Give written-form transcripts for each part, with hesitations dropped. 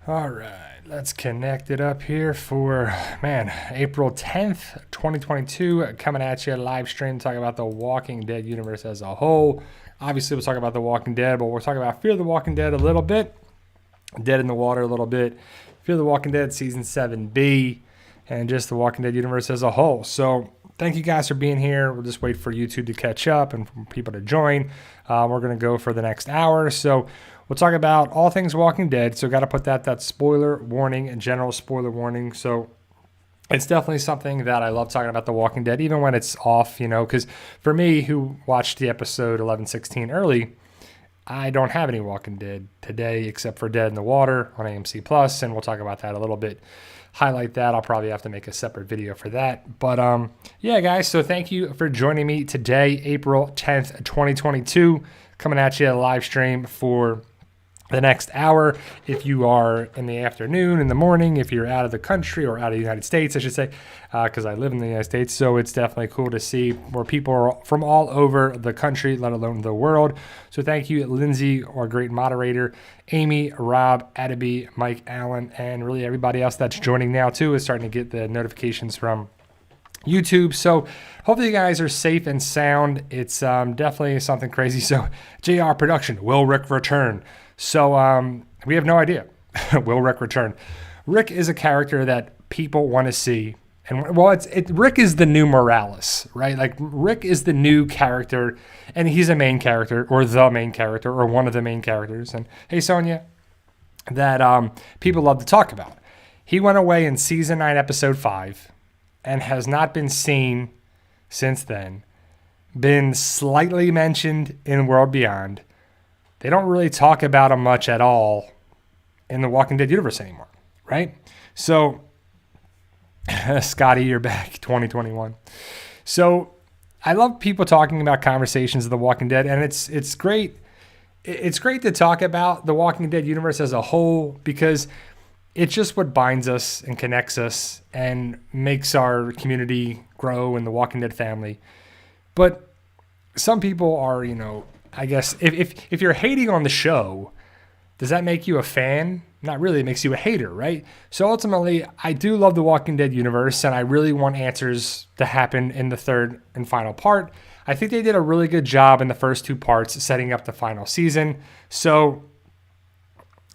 All right, let's connect it up here for, April 10th, 2022, coming at you live stream, talking about the Walking Dead universe as a whole. Obviously, we'll talk about the Walking Dead, but we'll talk about Fear the Walking Dead a little bit, Dead in the Water a little bit, Fear the Walking Dead Season 7B, and just the Walking Dead universe as a whole. So thank you guys for being here. We'll just wait for YouTube to catch up and for people to join. We're going to go for the next hour. So we'll talk about all things Walking Dead. So got to put that spoiler warning and general spoiler warning. So it's definitely something that I love talking about the Walking Dead, even when it's off, because for me, who watched the episode 11-16 early, I don't have any Walking Dead today except for Dead in the Water on AMC Plus, and we'll talk about that a little bit. Highlight that. I'll probably have to make a separate video for that. But yeah, guys, so thank you for joining me today, April 10th, 2022, coming at you live stream for the next hour. If you are in the afternoon, in the morning, if you're out of the country or out of the United States, I should say, because I live in the United States. So it's definitely cool to see where people are from all over the country, let alone the world. So thank you, Lindsay, our great moderator, Amy, Rob, Adaby, Mike, Allen, and really everybody else that's joining now too is starting to get the notifications from YouTube. So hopefully you guys are safe and sound. It's definitely something crazy. So JR production, will Rick return? So we have no idea. Will Rick return? Rick is a character that people want to see. And well, Rick is the new Morales, right? Like Rick is the new character, and he's a main character or the main character or one of the main characters. And hey, Sonia, that people love to talk about. He went away in season 9, episode 5, and has not been seen since then. Been slightly mentioned in World Beyond. They don't really talk about him much at all in the Walking Dead universe anymore, right? So, Scotty, you're back, 2021. So, I love people talking about conversations of the Walking Dead, and it's great. It's great to talk about the Walking Dead universe as a whole because it's just what binds us and connects us and makes our community grow in the Walking Dead family. But some people are, I guess if you're hating on the show, does that make you a fan? Not really. It makes you a hater, right? So ultimately, I do love the Walking Dead universe, and I really want answers to happen in the third and final part. I think they did a really good job in the first 2 parts setting up the final season. So,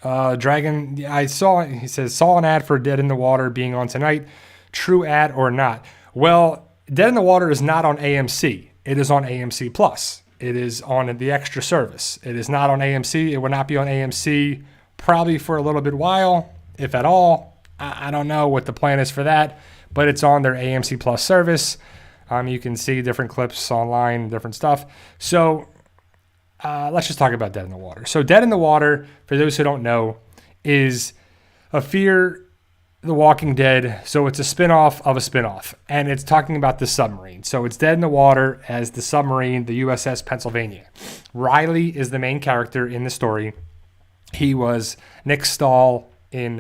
Dragon, he says, saw an ad for Dead in the Water being on tonight. True ad or not? Well, Dead in the Water is not on AMC. It is on AMC Plus. It is on the extra service. It is not on AMC. It will not be on AMC probably for a little bit while, if at all. I don't know what the plan is for that, but it's on their AMC Plus service. You can see different clips online, different stuff. So let's just talk about Dead in the Water. So Dead in the Water, for those who don't know, is a Fear the Walking Dead. So it's a spinoff of a spinoff, and it's talking about the submarine. So it's Dead in the Water as the submarine, the USS Pennsylvania. Riley is the main character in the story. He was Nick Stahl in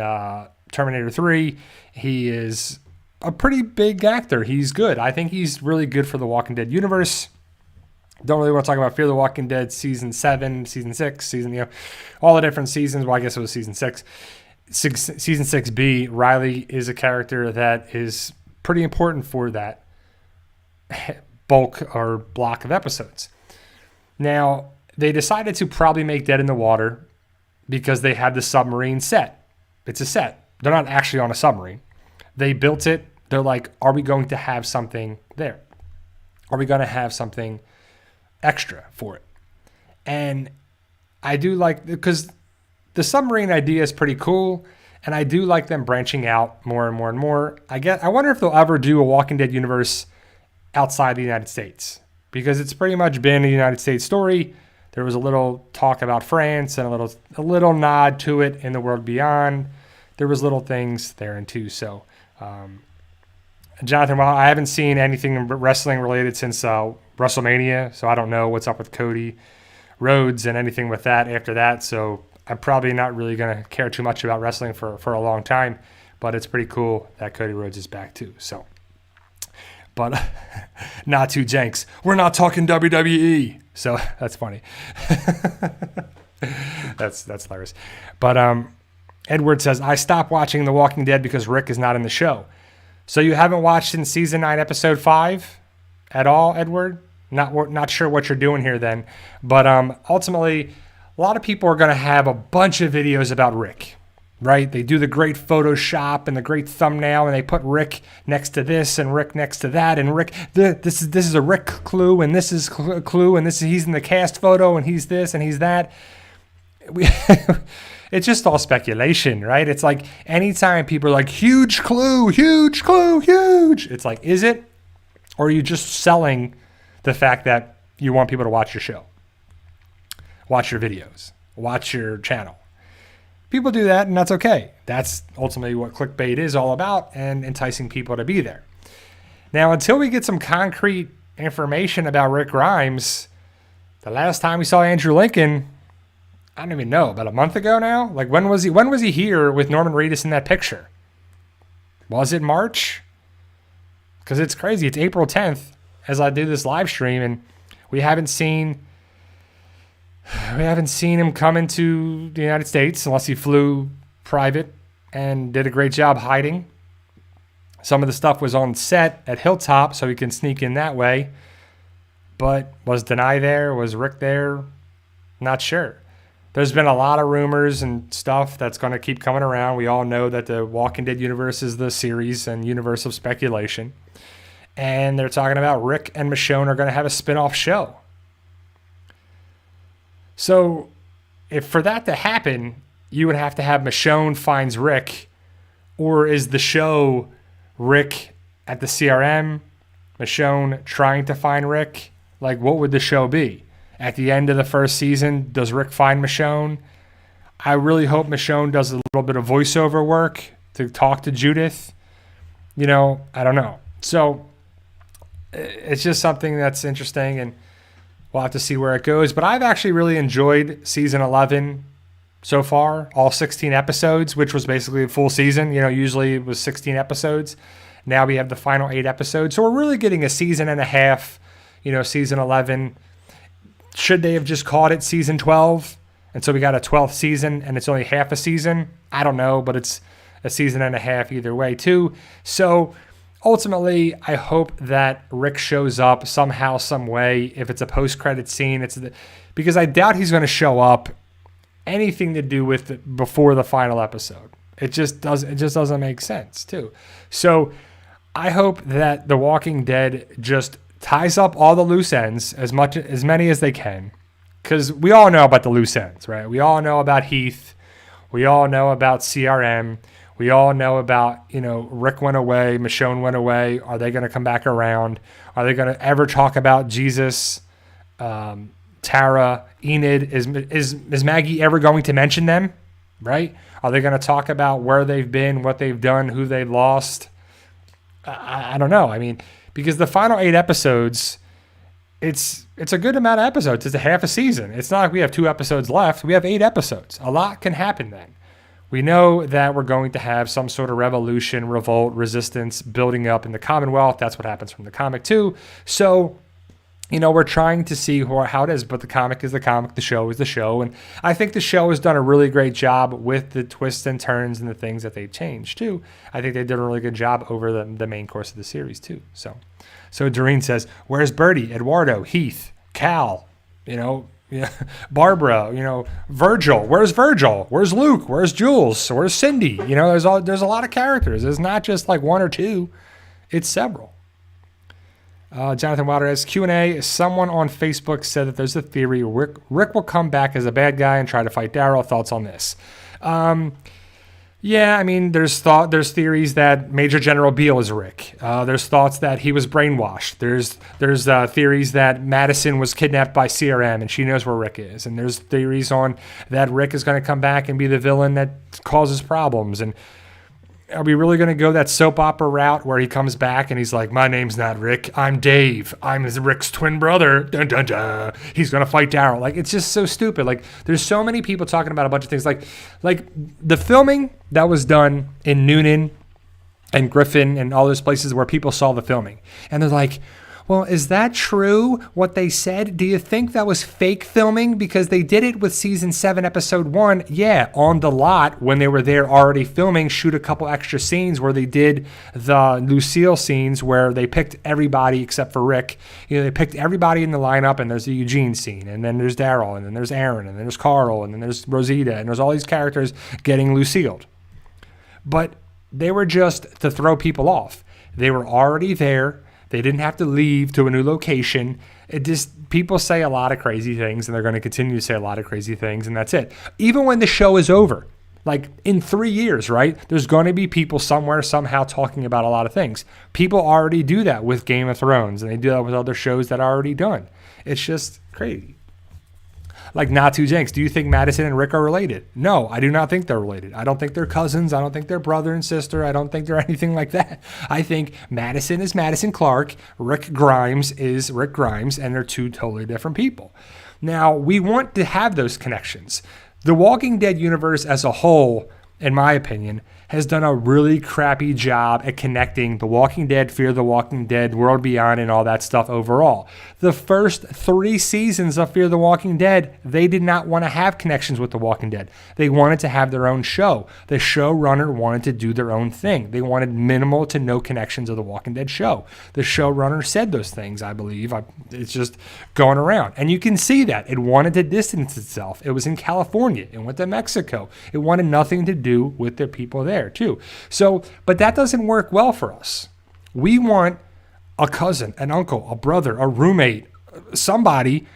Terminator 3. He is a pretty big actor. He's good. I think he's really good for the Walking Dead universe. Don't really want to talk about Fear the Walking Dead season 7, season 6, all the different seasons. Well, I guess it was season 6. Season 6B, Riley is a character that is pretty important for that bulk or block of episodes. Now, they decided to probably make Dead in the Water because they had the submarine set. It's a set. They're not actually on a submarine. They built it. They're like, are we going to have something there? Are we going to have something extra for it? And I do like, because the submarine idea is pretty cool, and I do like them branching out more and more and more. I wonder if they'll ever do a Walking Dead universe outside the United States, because it's pretty much been a United States story. There was a little talk about France and a little nod to it in the World Beyond. There was little things there and too. So, Jonathan, well, I haven't seen anything wrestling related since WrestleMania, so I don't know what's up with Cody Rhodes and anything with that after that. So I'm probably not really going to care too much about wrestling for a long time, but it's pretty cool that Cody Rhodes is back too. So, but not too janks. We're not talking WWE. So that's funny. that's hilarious. But Edward says, I stopped watching The Walking Dead because Rick is not in the show. So you haven't watched in season 9, episode 5 at all, Edward? Not sure what you're doing here then. But ultimately, a lot of people are going to have a bunch of videos about Rick, right? They do the great Photoshop and the great thumbnail, and they put Rick next to this and Rick next to that, and Rick, this is a Rick clue, and this is a clue, and he's in the cast photo, and he's this and he's that. It's just all speculation, right? It's like anytime people are like, huge clue, huge clue, huge. It's like, is it? Or are you just selling the fact that you want people to watch your show, watch your videos, watch your channel? People do that, and that's okay. That's ultimately what clickbait is all about, and enticing people to be there. Now, until we get some concrete information about Rick Grimes, the last time we saw Andrew Lincoln, I don't even know, about a month ago now? Like, when was he here with Norman Reedus in that picture? Was it March? Because it's crazy. It's April 10th as I do this live stream, and we haven't seen him come into the United States unless he flew private and did a great job hiding. Some of the stuff was on set at Hilltop, so he can sneak in that way. But was Denai there? Was Rick there? Not sure. There's been a lot of rumors and stuff that's going to keep coming around. We all know that the Walking Dead universe is the series and universe of speculation. And they're talking about Rick and Michonne are going to have a spin-off show. So if for that to happen, you would have to have Michonne finds Rick, or is the show Rick at the CRM, Michonne trying to find Rick? Like, what would the show be? At the end of the first season, does Rick find Michonne? I really hope Michonne does a little bit of voiceover work to talk to Judith. I don't know. So it's just something that's interesting, and we'll have to see where it goes. But I've actually really enjoyed season 11 so far, all 16 episodes, which was basically a full season. Usually it was 16 episodes. Now we have the final 8 episodes. So we're really getting a season and a half, season 11. Should they have just called it season 12? And so we got a 12th season and it's only half a season? I don't know, but it's a season and a half either way too. So ultimately, I hope that Rick shows up somehow, some way. If it's a post-credit scene, because I doubt he's going to show up anything to do with it before the final episode. It just doesn't make sense too. So I hope that The Walking Dead just ties up all the loose ends as many as they can, because we all know about the loose ends, right? We all know about Heath. We all know about CRM. We all know about, Rick went away, Michonne went away. Are they going to come back around? Are they going to ever talk about Jesus, Tara, Enid? Is Maggie ever going to mention them, right? Are they going to talk about where they've been, what they've done, who they've lost? I don't know. I mean, because the final 8 episodes, it's a good amount of episodes. It's a half a season. It's not like we have 2 episodes left. We have 8 episodes. A lot can happen then. We know that we're going to have some sort of revolution, revolt, resistance building up in the Commonwealth. That's what happens from the comic too. So, we're trying to see how it is, but the comic is the comic, the show is the show. And I think the show has done a really great job with the twists and turns and the things that they've changed too. I think they did a really good job over the main course of the series too. So Doreen says, where's Bertie, Eduardo, Heath, Cal, Barbara, Virgil. Where's Virgil? Where's Luke? Where's Jules? Where's Cindy? There's a lot of characters. It's not just like 1 or 2. It's several. Jonathan Wilder has Q&A. Someone on Facebook said that there's a theory Rick will come back as a bad guy and try to fight Daryl. Thoughts on this? Yeah, I mean, there's theories that Major General Beale is Rick. There's thoughts that he was brainwashed. There's theories that Madison was kidnapped by CRM and she knows where Rick is. And there's theories on that Rick is going to come back and be the villain that causes problems. And are we really going to go that soap opera route where he comes back and he's like, my name's not Rick, I'm Dave. I'm Rick's twin brother. Dun, dun, dun. He's going to fight Daryl. Like, it's just so stupid. Like, there's so many people talking about a bunch of things. Like the filming that was done in Noonan and Griffin and all those places where people saw the filming. And they're like, Well, is that true, what they said? Do you think that was fake filming? Because they did it with season 7, episode 1. Yeah, on the lot when they were there already filming, shoot a couple extra scenes where they did the Lucille scenes where they picked everybody except for Rick. They picked everybody in the lineup, and there's the Eugene scene, and then there's Daryl, and then there's Aaron, and then there's Carl, and then there's Rosita, and there's all these characters getting Lucille'd. But they were just to throw people off. They were already there. They didn't have to leave to a new location. People say a lot of crazy things, and they're going to continue to say a lot of crazy things, and that's it. Even when the show is over, like in 3 years, right? There's going to be people somewhere, somehow talking about a lot of things. People already do that with Game of Thrones, and they do that with other shows that are already done. It's just crazy. Like Natu Jenks, do you think Madison and Rick are related? No, I do not think they're related. I don't think they're cousins. I don't think they're brother and sister. I don't think they're anything like that. I think Madison is Madison Clark, Rick Grimes is Rick Grimes, and they're two totally different people. Now, we want to have those connections. The Walking Dead universe as a whole, in my opinion, has done a really crappy job at connecting The Walking Dead, Fear the Walking Dead, World Beyond, and all that stuff overall. The first 3 seasons of Fear the Walking Dead, they did not want to have connections with The Walking Dead. They wanted to have their own show. The showrunner wanted to do their own thing. They wanted minimal to no connections of The Walking Dead show. The showrunner said those things, I believe. It's just going around. And you can see that. It wanted to distance itself. It was in California. It went to Mexico. It wanted nothing to do with the people there too. So, but that doesn't work well for us. We want a cousin, an uncle, a brother, a roommate, somebody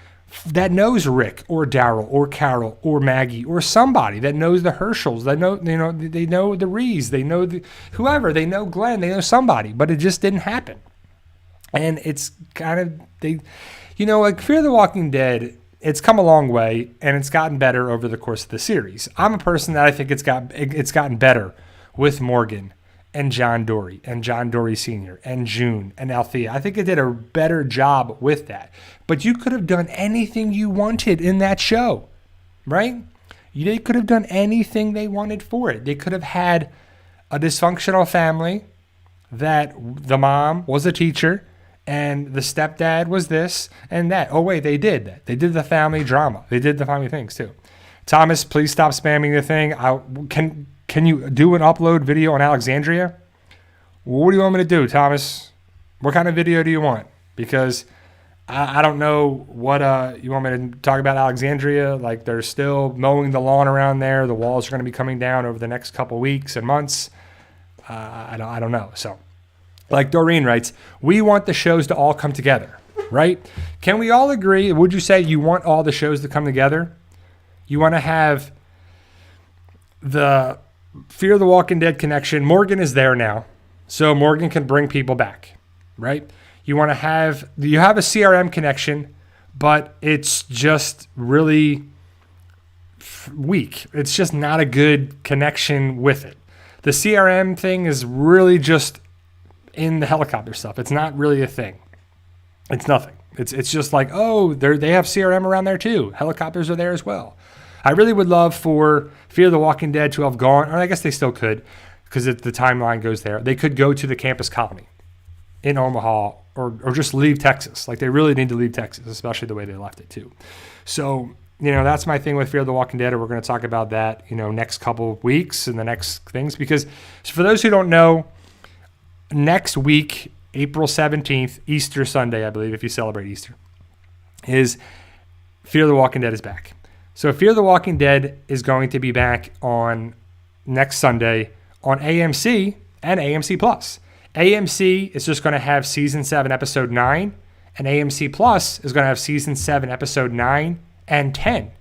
that knows Rick or Daryl or Carol or Maggie or somebody that knows the Herschels, they know the Rees, they know whoever, they know Glenn, they know somebody, but it just didn't happen. And it's kind of, like Fear the Walking Dead, it's come a long way, and it's gotten better over the course of the series. I'm a person that I think it's gotten better with Morgan and John Dory and John Dory Sr. and June and Althea. I think it did a better job with that. But you could have done anything you wanted in that show, right? They could have done anything they wanted for it. They could have had a dysfunctional family that the mom was a teacher and the stepdad was this and that. Oh, wait, they did that. They did the family drama. They did the family things, too. Thomas, please stop spamming the thing. Can you do an upload video on Alexandria? What do you want me to do, Thomas? What kind of video do you want? Because I don't know what you want me to talk about Alexandria. Like, they're still mowing the lawn around there. The walls are going to be coming down over the next couple weeks and months. I don't know. So, like Doreen writes, we want the shows to all come together, right? Can we all agree? Would you say you want all the shows to come together? You want to have the Fear the Walking Dead connection. Morgan is there now, so Morgan can bring people back, right? You have a CRM connection, but it's just really weak. It's just not a good connection with it. The CRM thing is really just in the helicopter stuff. It's not really a thing. It's nothing. It's just like, oh, they have CRM around there too. Helicopters are there as well. I really would love for Fear the Walking Dead to have gone, or I guess they still could, because the timeline goes there. They could go to the campus colony in Omaha or just leave Texas. Like, they really need to leave Texas, especially the way they left it too. So, that's my thing with Fear the Walking Dead, and we're going to talk about that, next couple of weeks and the next things. Because for those who don't know, next week, April 17th, Easter Sunday, I believe, if you celebrate Easter, is Fear the Walking Dead is back. So Fear the Walking Dead is going to be back on next Sunday on AMC and AMC Plus. AMC is just going to have Season 7, Episode 9, and AMC Plus is going to have Season 7, Episode 9 and 10.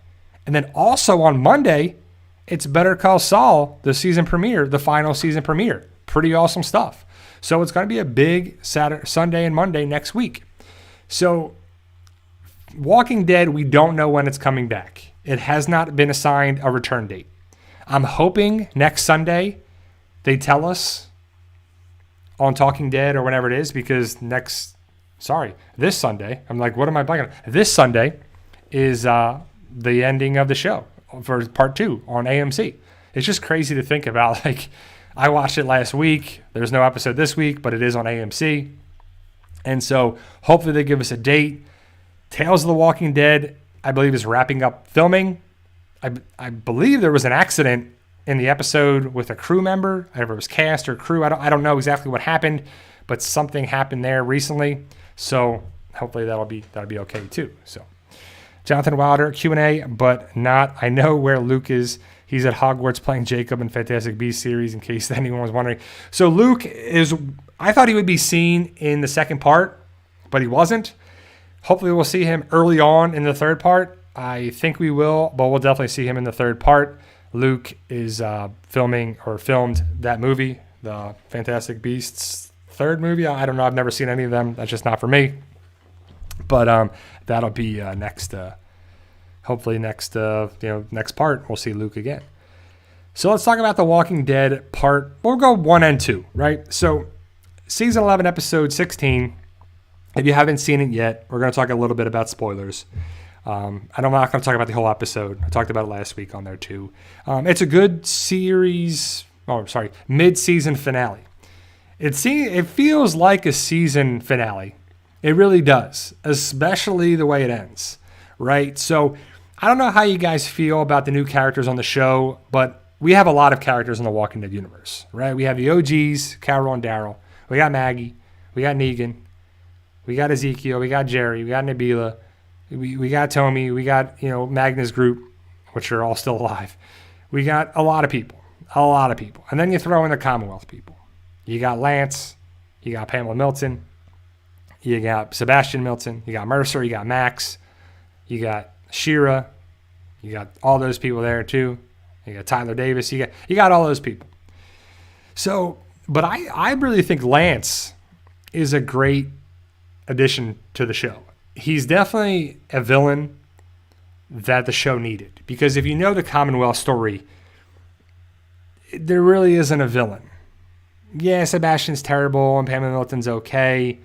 And then also on Monday, it's Better Call Saul, the season premiere, the final season premiere. Pretty awesome stuff. So it's going to be a big Sunday and Monday next week. So Walking Dead, we don't know when it's coming back. It has not been assigned a return date. I'm hoping next Sunday they tell us on Talking Dead or whenever it is, because this Sunday, I'm like, what am I blanking on? This Sunday is the ending of the show for part 2 on AMC. It's just crazy to think about. Like, I watched it last week. There's no episode this week, but it is on AMC. And so hopefully they give us a date. Tales of the Walking Dead, I believe, is wrapping up filming. I believe there was an accident in the episode with a crew member. Either it was cast or crew. I don't know exactly what happened, but something happened there recently. So hopefully that'll be okay too. So Jonathan Wilder, Q&A, but not. I know where Luke is. He's at Hogwarts playing Jacob in Fantastic Beasts series, in case anyone was wondering. So Luke is, I thought he would be seen in the second part, but he wasn't. Hopefully we'll see him early on in the third part. I think we will, but we'll definitely see him in the third part. Luke is filmed that movie, the Fantastic Beasts third movie. I don't know. I've never seen any of them. That's just not for me. But that'll be next. Hopefully next part we'll see Luke again. So let's talk about The Walking Dead part. We'll go 1 and 2, right? So season 11, episode 16. If you haven't seen it yet, we're going to talk a little bit about spoilers. I'm not going to talk about the whole episode. I talked about it last week on there too. It's a good series. Mid-season finale. It feels like a season finale. It really does, especially the way it ends, right? So I don't know how you guys feel about the new characters on the show, but we have a lot of characters in the Walking Dead universe, right? We have the OGs, Carol and Daryl. We got Maggie. We got Negan. We got Ezekiel. We got Jerry. We got Nabila. We got Tommy. We got, Magna's group, which are all still alive. We got a lot of people. And then you throw in the Commonwealth people. You got Lance. You got Pamela Milton. You got Sebastian Milton. You got Mercer. You got Max. You got Shira. You got all those people there too. You got Tyler Davis. You got all those people. So, but I really think Lance is a great addition to the show. He's definitely a villain that the show needed. Because if you know the Commonwealth story, there really isn't a villain. Yeah, Sebastian's terrible and Pamela Milton's okay.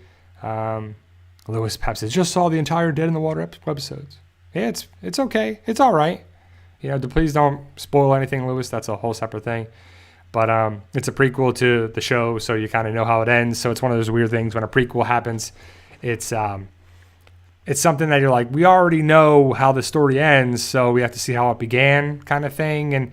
Lewis Pep says, just saw the entire Dead in the Water episodes. Yeah, it's okay. It's all right. Please don't spoil anything, Lewis. That's a whole separate thing. But it's a prequel to the show, so you kind of know how it ends. So it's one of those weird things when a prequel happens. It's something that you're like, we already know how the story ends, so we have to see how it began kind of thing. And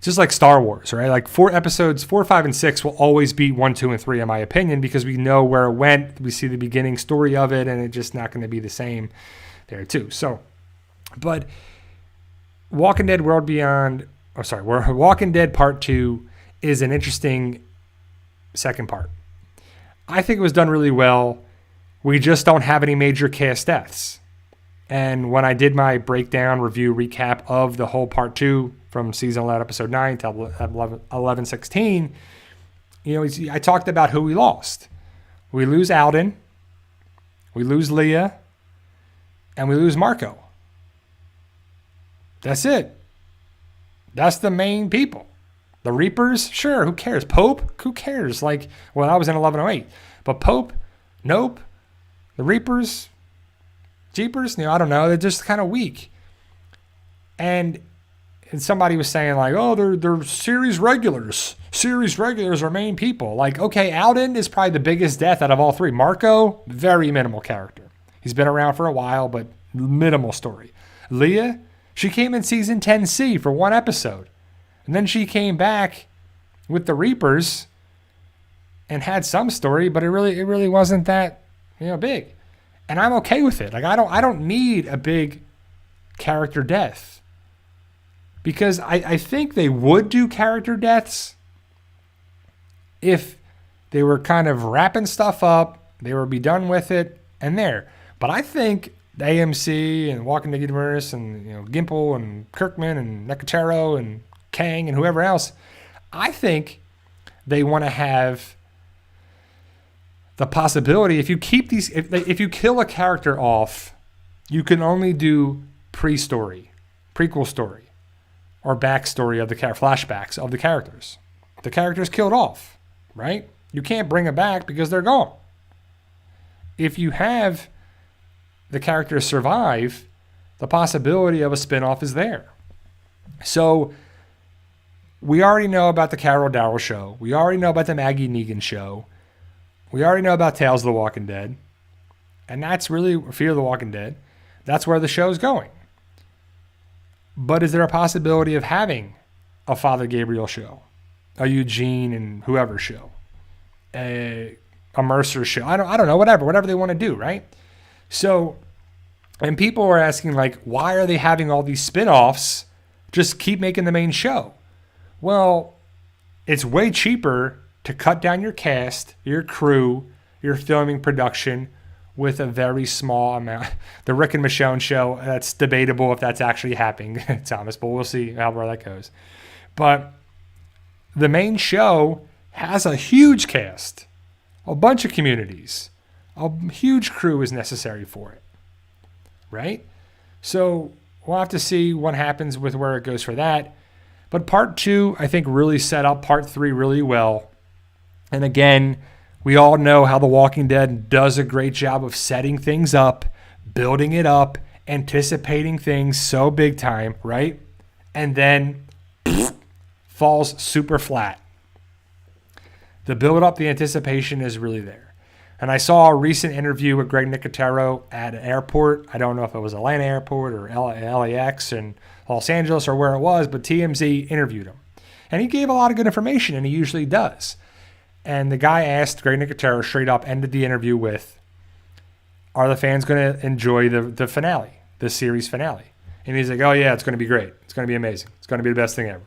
just like Star Wars, right? Like 4, 5, and 6 will always be 1, 2, and 3, in my opinion, because we know where it went. We see the beginning story of it, and it's just not going to be the same there too. So, but Walking Dead Walking Dead Part 2 is an interesting second part. I think it was done really well. We just don't have any major cast deaths. And when I did my breakdown, review, recap of the whole part 2 from season 11, episode 9 to 11:16, I talked about who we lost. We lose Alden, we lose Leah, and we lose Marco. That's it. That's the main people. The Reapers, sure, who cares? Pope, who cares? I was in 1108. But Pope, nope. The Reapers, Jeepers, I don't know. They're just kind of weak. And somebody was saying they're series regulars. Series regulars are main people. Okay, Alden is probably the biggest death out of all 3. Marco, very minimal character. He's been around for a while, but minimal story. Leah, she came in season 10C for 1 episode. And then she came back with the Reapers and had some story, but it really wasn't that big. And I'm okay with it. I don't need a big character death. Because I think they would do character deaths if they were kind of wrapping stuff up, they would be done with it, and there. But I think the AMC and Walking Dead Universe and Gimple and Kirkman and Nicotero and Kang and whoever else, I think they want to have the possibility, if you keep these, if you kill a character off, you can only do pre-story, prequel story, or backstory of the flashbacks of the characters. The character's killed off, right? You can't bring them back because they're gone. If you have the characters survive, the possibility of a spinoff is there. So we already know about the Carol Daryl show. We already know about the Maggie Negan show. We already know about Tales of the Walking Dead. And that's really Fear the Walking Dead. That's where the show's going. But is there a possibility of having a Father Gabriel show, a Eugene and whoever show, a Mercer show? I don't know, whatever they want to do, right? So, and people are asking, like, why are they having all these spin-offs? Just keep making the main show. Well, it's way cheaper to cut down your cast, your crew, your filming production with a very small amount. The Rick and Michonne show, that's debatable if that's actually happening, Thomas, but we'll see how far that goes. But the main show has a huge cast, a bunch of communities, a huge crew is necessary for it, right? So we'll have to see what happens with where it goes for that. But part 2, I think, really set up part 3 really well. And again, we all know how The Walking Dead does a great job of setting things up, building it up, anticipating things so big time, right? And then falls super flat. The build up, the anticipation is really there. And I saw a recent interview with Greg Nicotero at an airport. I don't know if it was Atlanta Airport or LAX in Los Angeles or where it was, but TMZ interviewed him. And he gave a lot of good information, and he usually does. And the guy asked, Greg Nicotero straight up ended the interview with, are the fans going to enjoy the finale, the series finale? And he's like, oh yeah, it's going to be great. It's going to be amazing. It's going to be the best thing ever.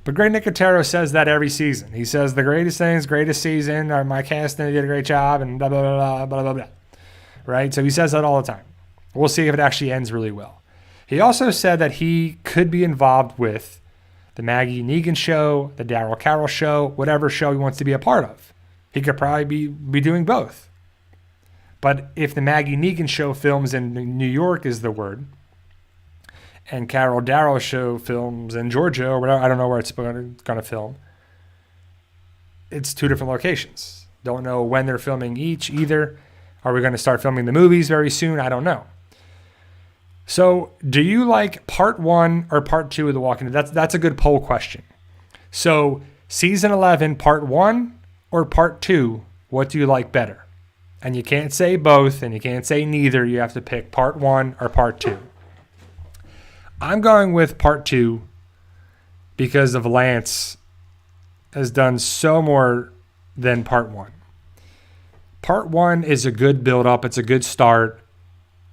But Greg Nicotero says that every season. He says the greatest things, greatest season, or my casting did a great job, and blah, blah, blah, blah, blah, blah. Right? So he says that all the time. We'll see if it actually ends really well. He also said that he could be involved with the Maggie Negan show, the Daryl Carroll show, whatever show he wants to be a part of. He could probably be doing both. But if the Maggie Negan show films in New York is the word, and Carol Daryl show films in Georgia or whatever, I don't know where it's going to film, it's 2 different locations. Don't know when they're filming each either. Are we going to start filming the movies very soon? I don't know. So, do you like part 1 or part 2 of The Walking Dead? That's a good poll question. So, season 11, part 1 or part 2, what do you like better? And you can't say both, and you can't say neither. You have to pick part 1 or part 2. I'm going with part 2 because of Lance has done so more than part 1. Part 1 is a good build-up. It's a good start.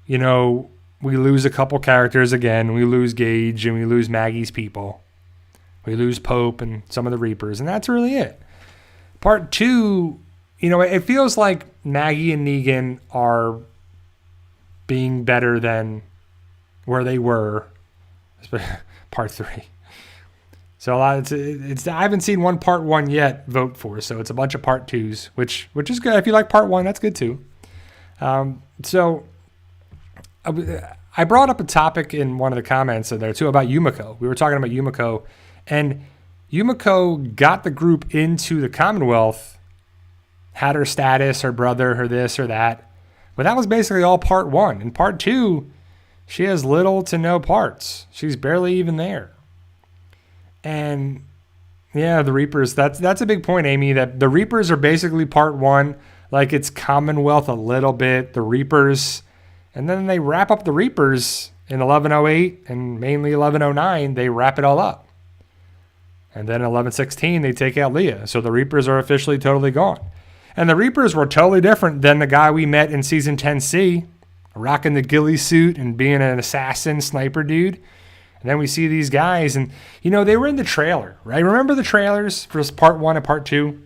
You know, we lose a couple characters again. We lose Gage and we lose Maggie's people. We lose Pope and some of the Reapers, and that's really it. Part 2, you know, it feels like Maggie and Negan are being better than where they were. Part 3. So it's I haven't seen part 1 yet. Vote for, so it's a bunch of part 2s, which is good. If you like part 1, that's good too. So I brought up a topic in one of the comments in there too about Yumiko. We were talking about Yumiko, and Yumiko got the group into the Commonwealth, had her status, her brother, her this or that, but that was basically all part 1. In part 2, she has little to no parts. She's barely even there. And yeah, the Reapers, that's a big point, Amy, that the Reapers are basically part 1, like it's Commonwealth a little bit, the Reapers, and then they wrap up the Reapers in 1108 and mainly 1109, they wrap it all up. And then in 1116, they take out Leah. So the Reapers are officially totally gone. And the Reapers were totally different than the guy we met in season 10C, rocking the ghillie suit and being an assassin sniper dude. And then we see these guys, and, you know, they were in the trailer, right? Remember the trailers for part 1 and part 2?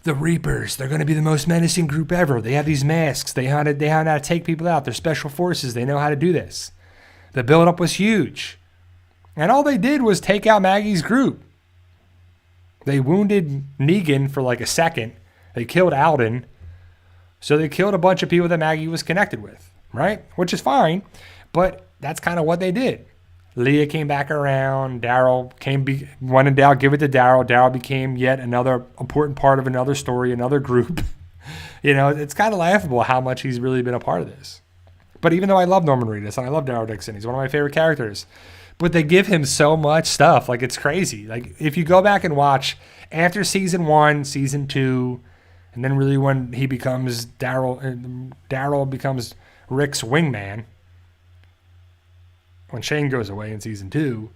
The Reapers, they're going to be the most menacing group ever. They have these masks. They know how to take people out. They're special forces. They know how to do this. The build-up was huge. And all they did was take out Maggie's group. They wounded Negan for like a second. They killed Alden. So they killed a bunch of people that Maggie was connected with, right? Which is fine, but that's kind of what they did. Leah came back around. Daryl went and give it to Daryl. Daryl became yet another important part of another story, another group. You know, it's kind of laughable how much he's really been a part of this. But even though I love Norman Reedus and I love Daryl Dixon, he's one of my favorite characters. But they give him so much stuff. Like, it's crazy. Like, if you go back and watch after season 1, season 2, And then really when he becomes Daryl becomes Rick's wingman, when Shane goes away in season 2,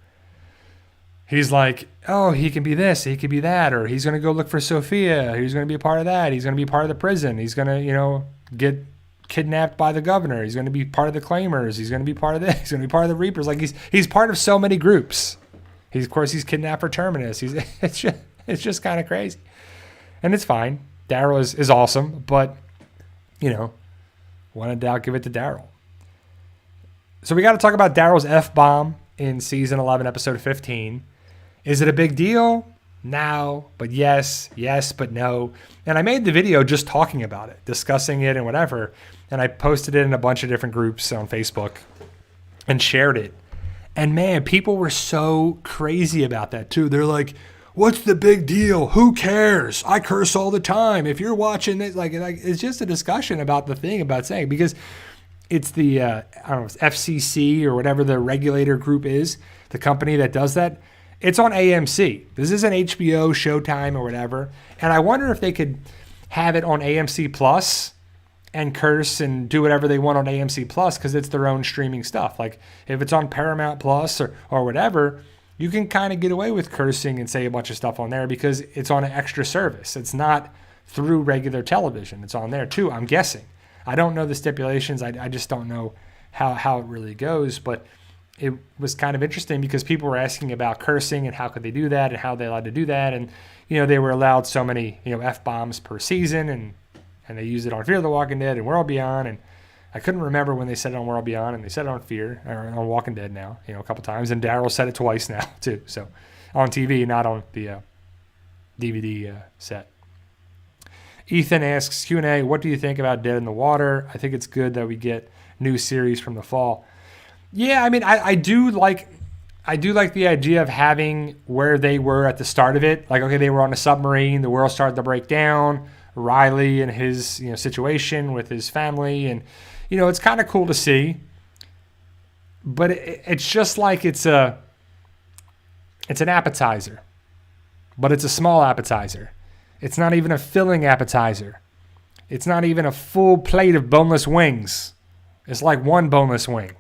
he's like, oh, he can be this, he can be that, or he's going to go look for Sophia. He's going to be a part of that. He's going to be part of the prison. He's going to, get kidnapped by the governor. He's going to be part of the Claimers. He's going to be part of this. He's going to be part of the Reapers. Like he's part of so many groups. He's kidnapped for Terminus. It's just kind of crazy. And it's fine. Daryl is awesome, but, when in doubt, give it to Daryl. So we got to talk about Daryl's F-bomb in season 11, episode 15. Is it a big deal? No, but yes, but no. And I made the video just talking about it, discussing it and whatever. And I posted it in a bunch of different groups on Facebook and shared it. And man, people were so crazy about that too. They're like, what's the big deal? Who cares? I curse all the time. If you're watching this, like it's just a discussion about the thing about saying, because it's the, I don't know, it's FCC or whatever the regulator group is, the company that does that. It's on AMC. This isn't HBO, Showtime, or whatever. And I wonder if they could have it on AMC Plus and curse and do whatever they want on AMC Plus, because it's their own streaming stuff. Like if it's on Paramount Plus or whatever, you can kind of get away with cursing and say a bunch of stuff on there because it's on an extra service. It's not through regular television. It's on there too, I'm guessing. I don't know the stipulations. I just don't know how it really goes. But it was kind of interesting because people were asking about cursing and how could they do that and how they allowed to do that. And, they were allowed so many, F-bombs per season and they used it on Fear the Walking Dead and World Beyond. And I couldn't remember when they said it on World Beyond, and they said it on Fear, or on Walking Dead now, a couple times. And Daryl said it twice now, too. So on TV, not on the DVD set. Ethan asks, Q&A, what do you think about Dead in the Water? I think it's good that we get new series from the fall. Yeah, I mean, I do like the idea of having where they were at the start of it. Like, okay, they were on a submarine. The world started to break down. Riley and his situation with his family, and it's kind of cool to see, but it's just like it's an appetizer, but it's a small appetizer. It's not even a filling appetizer. It's not even a full plate of boneless wings. It's like one boneless wing.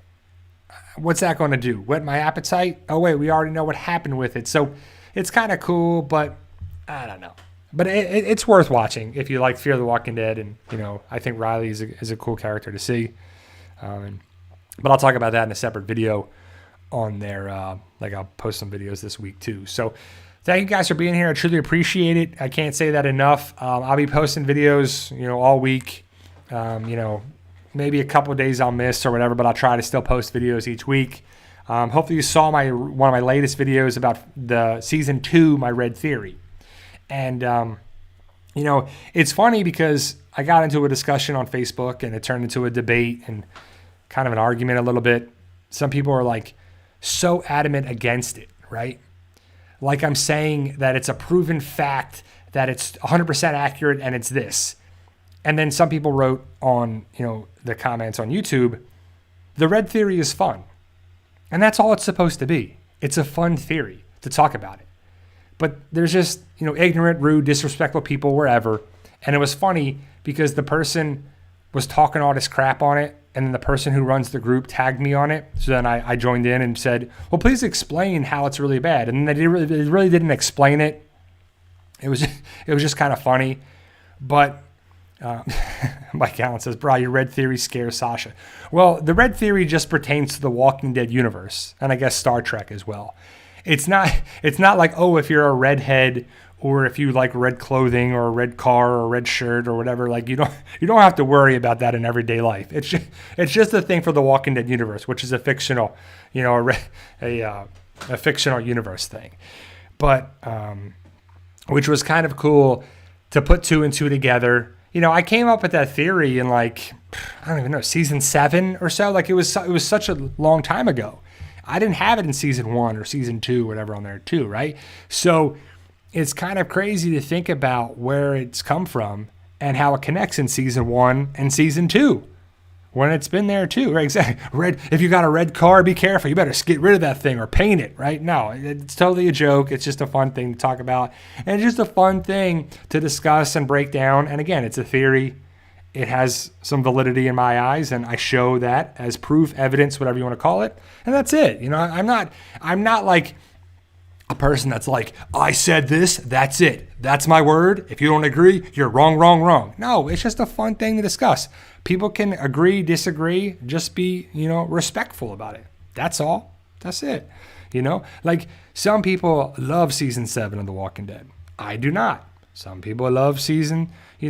What's that going to do? Whet my appetite? Oh wait, we already know what happened with it. So it's kind of cool, but I don't know. But it's worth watching if you like Fear the Walking Dead, and I think Riley is a cool character to see. But I'll talk about that in a separate video on there. I'll post some videos this week too. So thank you guys for being here. I truly appreciate it. I can't say that enough. I'll be posting videos, all week. Maybe a couple of days I'll miss or whatever, but I'll try to still post videos each week. Hopefully you saw one of my latest videos about the season 2, my Red Theory. And, it's funny because I got into a discussion on Facebook and it turned into a debate and kind of an argument a little bit. Some people are like so adamant against it, right? Like I'm saying that it's a proven fact that it's 100% accurate and it's this. And then some people wrote on, the comments on YouTube, the Red Theory is fun. And that's all it's supposed to be. It's a fun theory to talk about it. But there's just, ignorant, rude, disrespectful people wherever. And it was funny because the person was talking all this crap on it. And then the person who runs the group tagged me on it. So then I joined in and said, well, please explain how it's really bad. And they really didn't explain it. It was just kind of funny. But Mike Allen says, bro, your Red Theory scares Sasha. Well, the Red Theory just pertains to the Walking Dead universe. And I guess Star Trek as well. It's not like, oh, if you're a redhead or if you like red clothing or a red car or a red shirt or whatever, like you don't have to worry about that in everyday life. It's just a thing for the Walking Dead universe, which is a fictional, a fictional universe thing. But which was kind of cool to put 2 and 2 together. I came up with that theory in I don't even know, season 7 or so. Like it was such a long time ago. I didn't have it in season 1 or season 2, whatever on there too, right? So it's kind of crazy to think about where it's come from and how it connects in season 1 and season 2, when it's been there too, right? Exactly. Red. If you got a red car, be careful. You better get rid of that thing or paint it, right? No, it's totally a joke. It's just a fun thing to talk about, and it's just a fun thing to discuss and break down. And again, it's a theory. It has some validity in my eyes, and I show that as proof, evidence, whatever you want to call it, and that's it. You know, I'm not like a person that's like, I said this, that's it. That's my word. If you don't agree, you're wrong, wrong, wrong. No, it's just a fun thing to discuss. People can agree, disagree, just be, respectful about it. That's all. That's it. Like some people love season 7 of The Walking Dead. I do not. Some people love season, they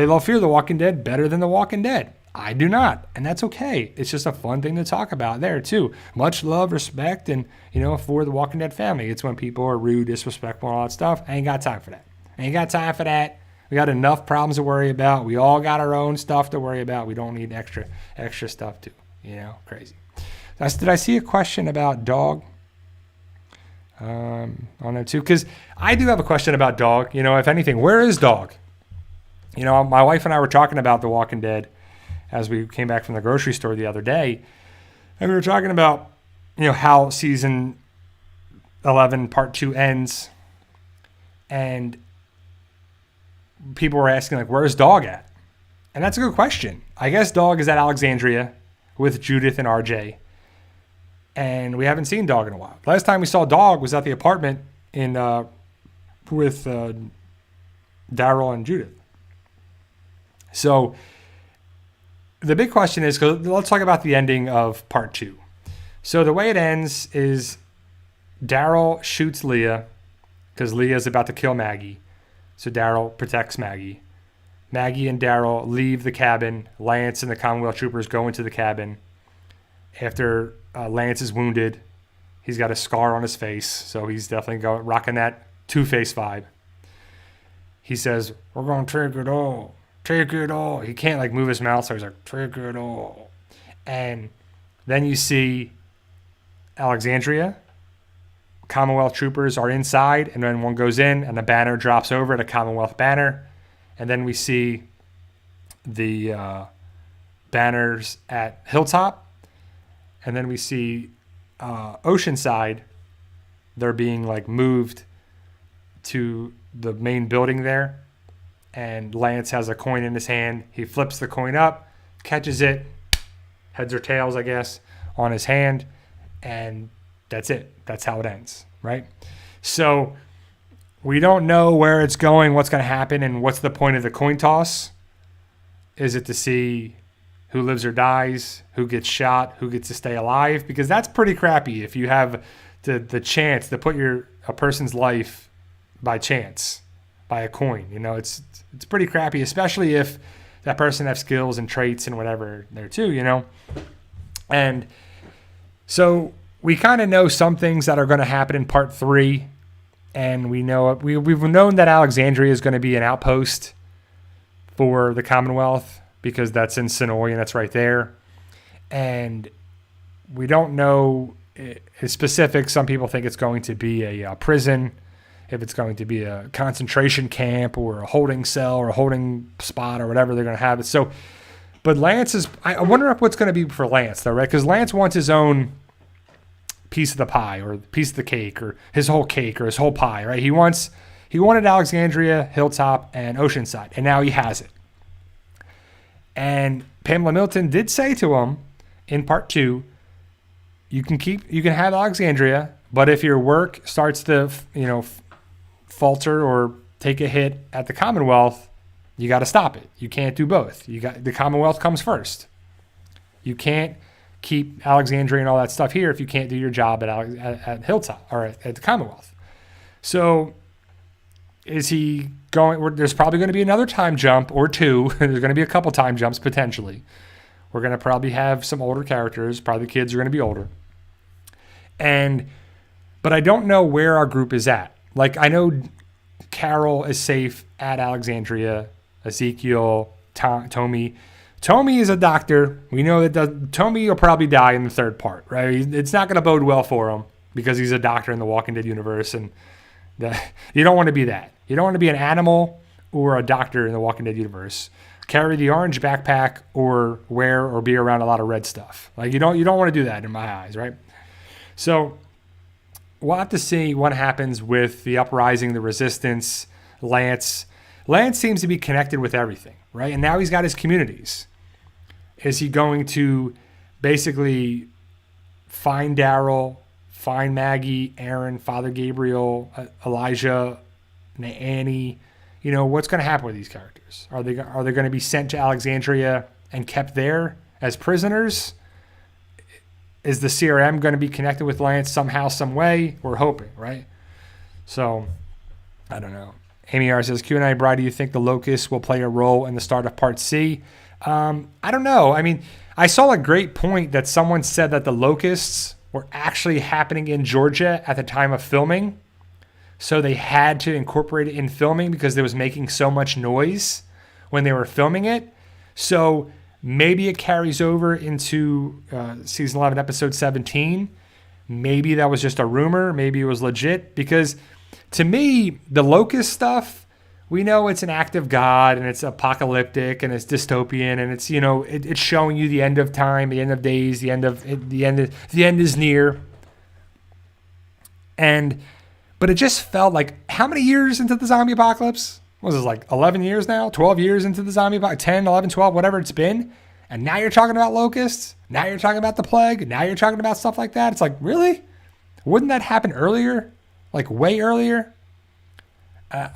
love Fear the Walking Dead better than The Walking Dead. I do not, and that's okay. It's just a fun thing to talk about there too. Much love, respect, and for the Walking Dead family. It's when people are rude, disrespectful, and all that stuff. I ain't got time for that. We got enough problems to worry about. We all got our own stuff to worry about. We don't need extra stuff too. Crazy. Did I see a question about dog? On there too, because I do have a question about dog. If anything, where is dog? My wife and I were talking about The Walking Dead as we came back from the grocery store the other day. And we were talking about, how season 11 part 2 ends. And people were asking, like, where's Dog at? And that's a good question. I guess Dog is at Alexandria with Judith and RJ. And we haven't seen Dog in a while. Last time we saw Dog was at the apartment with Daryl and Judith. So the big question is, let's talk about the ending of part 2. So the way it ends is Daryl shoots Leah because Leah's about to kill Maggie. So Daryl protects Maggie. Maggie and Daryl leave the cabin. Lance and the Commonwealth troopers go into the cabin. After Lance is wounded, he's got a scar on his face, so he's definitely rocking that Two-Face vibe. He says, "We're going to take it all. Take it all." He can't move his mouth, so he's like, "Take it all." And then you see Alexandria. Commonwealth troopers are inside, and then one goes in, and the banner drops over at a Commonwealth banner. And then we see the banners at Hilltop. And then we see Oceanside. They're being moved to the main building there. And Lance has a coin in his hand. He flips the coin up, catches it, heads or tails, I guess, on his hand. And that's it. That's how it ends, right? So we don't know where it's going, what's going to happen, and what's the point of the coin toss. Is it to see who lives or dies, who gets shot, who gets to stay alive? Because that's pretty crappy if you have the chance to put a person's life by chance, by a coin. It's pretty crappy, especially if that person has skills and traits and whatever there too, And so we kind of know some things that are going to happen in part 3. And we know we've known that Alexandria is going to be an outpost for the Commonwealth because that's in Sonoy and that's right there. And we don't know specific. Some people think it's going to be a prison, if it's going to be a concentration camp or a holding cell or a holding spot or whatever they're going to have it. So, but Lance is, I wonder what's going to be for Lance though, right? Because Lance wants his own piece of the pie or piece of the cake or his whole cake or his whole pie, right? He wanted Alexandria, Hilltop, and Oceanside, and now he has it. And Pamela Milton did say to him in part 2, you can have Alexandria, but if your work starts to, falter or take a hit at the Commonwealth, you got to stop it. You can't do both. The Commonwealth comes first. You can't keep Alexandria and all that stuff here if you can't do your job at Hilltop or at the Commonwealth. So is he going? There's probably going to be another time jump or two. There's going to be a couple time jumps potentially. We're going to probably have some older characters. Probably the kids are going to be older. But I don't know where our group is at. I know Carol is safe at Alexandria, Ezekiel, Tommy. Tommy is a doctor. We know that Tommy will probably die in the 3rd part, right? It's not going to bode well for him because he's a doctor in the Walking Dead universe. And you don't want to be that. You don't want to be an animal or a doctor in the Walking Dead universe carry the orange backpack or wear or be around a lot of red stuff. Like you don't want to do that in my eyes, right? So we'll have to see what happens with the uprising, the resistance, Lance. Lance seems to be connected with everything, right? And now he's got his communities. Is he going to basically find Daryl, find Maggie, Aaron, Father Gabriel, Elijah, Annie? You know, what's going to happen with these characters? Are they going to be sent to Alexandria and kept there as prisoners? Is the CRM going to be connected with Lance somehow, some way? We're hoping, right? So, I don't know. Amy R says, Q&A, Brad, do you think the Locusts will play a role in the start of Part C? I don't know. I mean, I saw a great point that someone said that the Locusts were actually happening in Georgia at the time of filming. So they had to incorporate it in filming because it was making so much noise when they were filming it. So maybe it carries over into season 11, episode 17. Maybe that was just a rumor. Maybe it was legit. Because to me, the Locust stuff, we know it's an act of God and it's apocalyptic and it's dystopian and it's, you know, it's showing you the end of time, the end of days, the end is near. But it just felt like, how many years into the zombie apocalypse? What was this, like 11 years now? 12 years into the zombie apocalypse? 10, 11, 12, whatever it's been. And now you're talking about locusts? Now you're talking about the plague? Now you're talking about stuff like that? It's like, really? Wouldn't that happen earlier? Like way earlier? But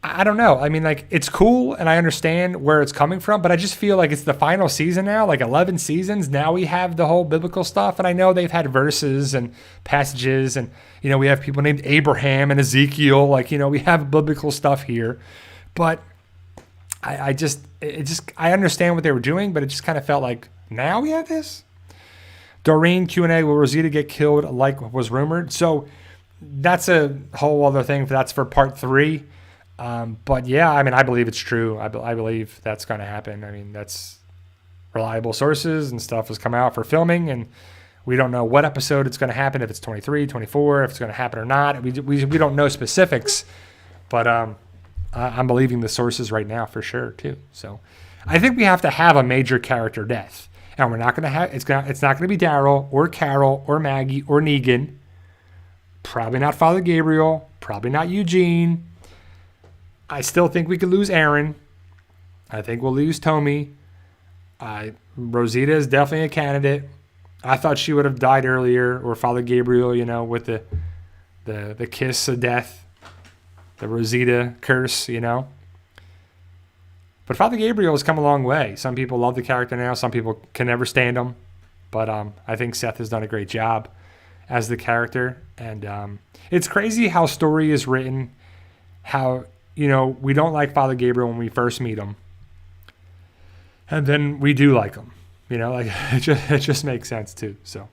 I don't know. I mean, like, it's cool and I understand where it's coming from, but I just feel like it's the final season now, like 11 seasons. Now we have the whole biblical stuff. And I know they've had verses and passages and, you know, we have people named Abraham and Ezekiel. Like, you know, we have biblical stuff here, but I understand what they were doing, but it just kind of felt like now we have this. Doreen Q&A, will Rosita get killed like was rumored? So that's a whole other thing. That's for part 3. But yeah, I mean, I believe it's true. I believe that's going to happen. I mean, that's reliable sources and stuff has come out for filming, and we don't know what episode it's going to happen, if it's 23, 24, if it's going to happen or not. We don't know specifics, but I'm believing the sources right now for sure too. So I think we have to have a major character death, and we're not going to have, it's not going to be Daryl or Carol or Maggie or Negan. Probably not Father Gabriel, probably not Eugene. I still think we could lose Aaron. I think we'll lose Tommy. Rosita is definitely a candidate. I thought she would have died earlier, or Father Gabriel, you know, with the kiss of death, the Rosita curse, you know. But Father Gabriel has come a long way. Some people love the character now. Some people can never stand him. But I think Seth has done a great job as the character. And it's crazy how story is written, how, you know, we don't like Father Gabriel when we first meet him. And then we do like him. You know, like it just makes sense too. So,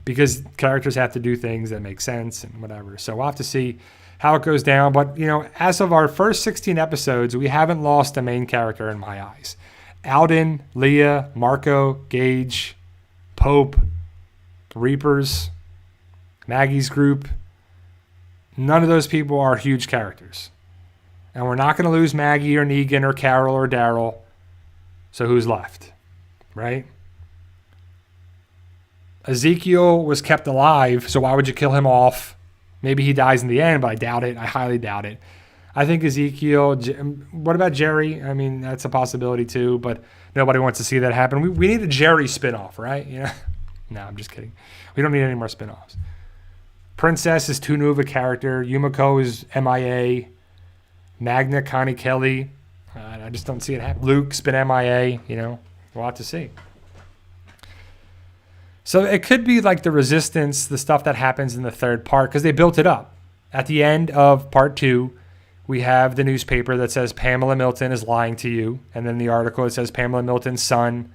because characters have to do things that make sense and whatever. So we'll have to see how it goes down. But, you know, as of our first 16 episodes, we haven't lost a main character in my eyes. Alden, Leah, Marco, Gage, Pope, Reapers, Maggie's group. None of those people are huge characters. And we're not going to lose Maggie or Negan or Carol or Daryl. So who's left? Right? Ezekiel was kept alive, so why would you kill him off? Maybe he dies in the end, but I doubt it. I highly doubt it. I think Ezekiel. What about Jerry? I mean, that's a possibility too, but nobody wants to see that happen. We need a Jerry spinoff, right? You know? No, I'm just kidding. We don't need any more spinoffs. Princess is too new of a character. Yumiko is MIA. Magna, Connie Kelly. I just don't see it happen. Luke's been MIA. You know, we'll have to see. So it could be like the Resistance, the stuff that happens in the third part, because they built it up. At the end of part 2, we have the newspaper that says Pamela Milton is lying to you. And then the article that says Pamela Milton's son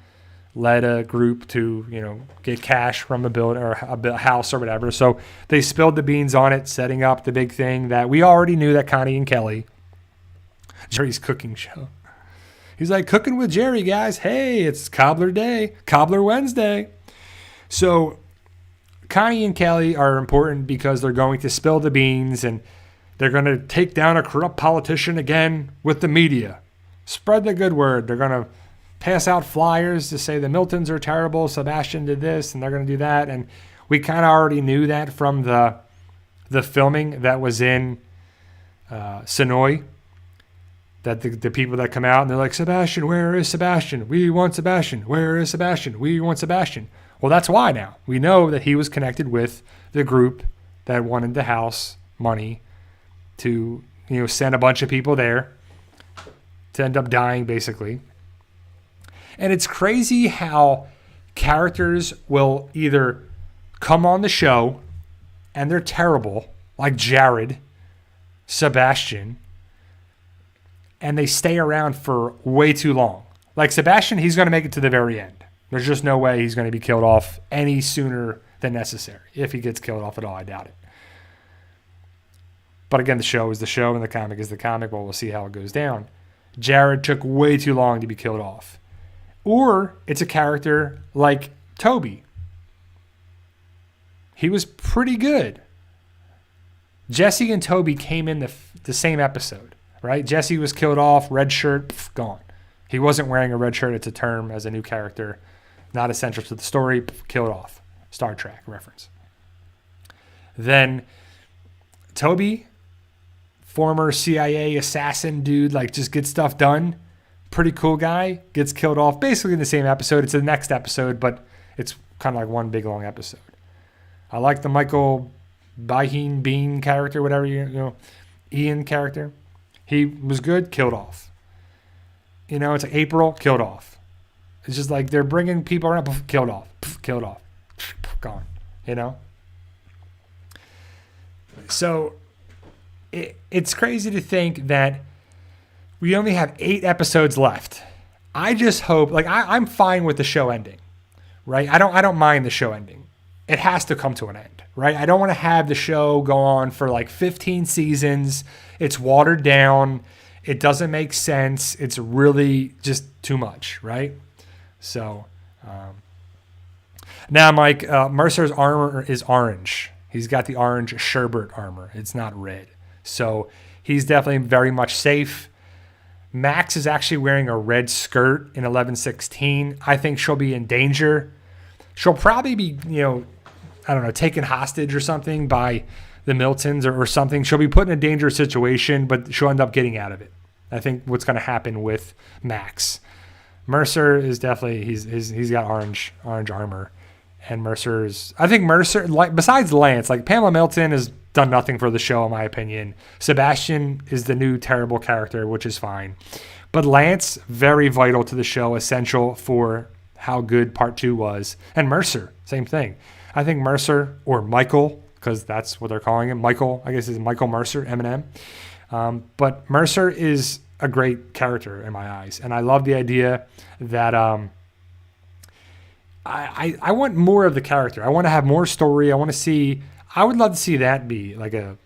led a group to, you know, get cash from a building or a house or whatever. So they spilled the beans on it, setting up the big thing that we already knew that Connie and Kelly, Jerry's cooking show. He's like, cooking with Jerry, guys. Hey, it's Cobbler Day, Cobbler Wednesday. So Connie and Kelly are important because they're going to spill the beans and, They're going to take down a corrupt politician again with the media. Spread the good word. They're going to pass out flyers to say the Miltons are terrible, Sebastian did this, and they're going to do that. And we kind of already knew that from the filming that was in Sonoy, that the people that come out and they're like, Sebastian, where is Sebastian? We want Sebastian. Where is Sebastian? We want Sebastian. Well, that's why now. We know that he was connected with the group that wanted the house money to, send a bunch of people there to end up dying, basically. And it's crazy how characters will either come on the show and they're terrible, like Jared, Sebastian, and they stay around for way too long. Like Sebastian, he's going to make it to the very end. There's just no way he's going to be killed off any sooner than necessary. If he gets killed off at all, I doubt it. But again, the show is the show and the comic is the comic. Well, we'll see how it goes down. Jared took way too long to be killed off. Or it's a character like Toby. He was pretty good. Jesse and Toby came in the same episode, right? Jesse was killed off, red shirt, gone. He wasn't wearing a red shirt. It's a term as a new character, not essential to the story, killed off. Star Trek reference. Then Toby, former CIA assassin dude, like just get stuff done. Pretty cool guy, gets killed off basically in the same episode. It's the next episode, but it's kind of like one big long episode. I like the Michael Bean character, whatever Ian character. He was good, killed off. It's like April, killed off. It's just like they're bringing people around, killed off, gone. So it's crazy to think that we only have 8 episodes left. I just hope, I'm fine with the show ending, right? I don't mind the show ending. It has to come to an end, right? I don't want to have the show go on for 15 seasons. It's watered down. It doesn't make sense. It's really just too much, right? So now, Mike, Mercer's armor is orange. He's got the orange sherbet armor. It's not red. So he's definitely very much safe. Max is actually wearing a red skirt in 11/16. I think she'll be in danger. She'll probably be, taken hostage or something by the Miltons or something. She'll be put in a dangerous situation, but she'll end up getting out of it. I think what's going to happen with Max. Mercer is definitely, he's got orange armor. And Mercer, besides Lance, Pamela Milton has done nothing for the show, in my opinion. Sebastian is the new terrible character, which is fine. But Lance, very vital to the show, essential for how good part 2 was. And Mercer, same thing. I think Mercer, or Michael, because that's what they're calling him. Michael, I guess is Michael Mercer, Eminem. But Mercer is a great character in my eyes. And I love the idea that I want more of the character. I want to have more story. I would love to see that be like a,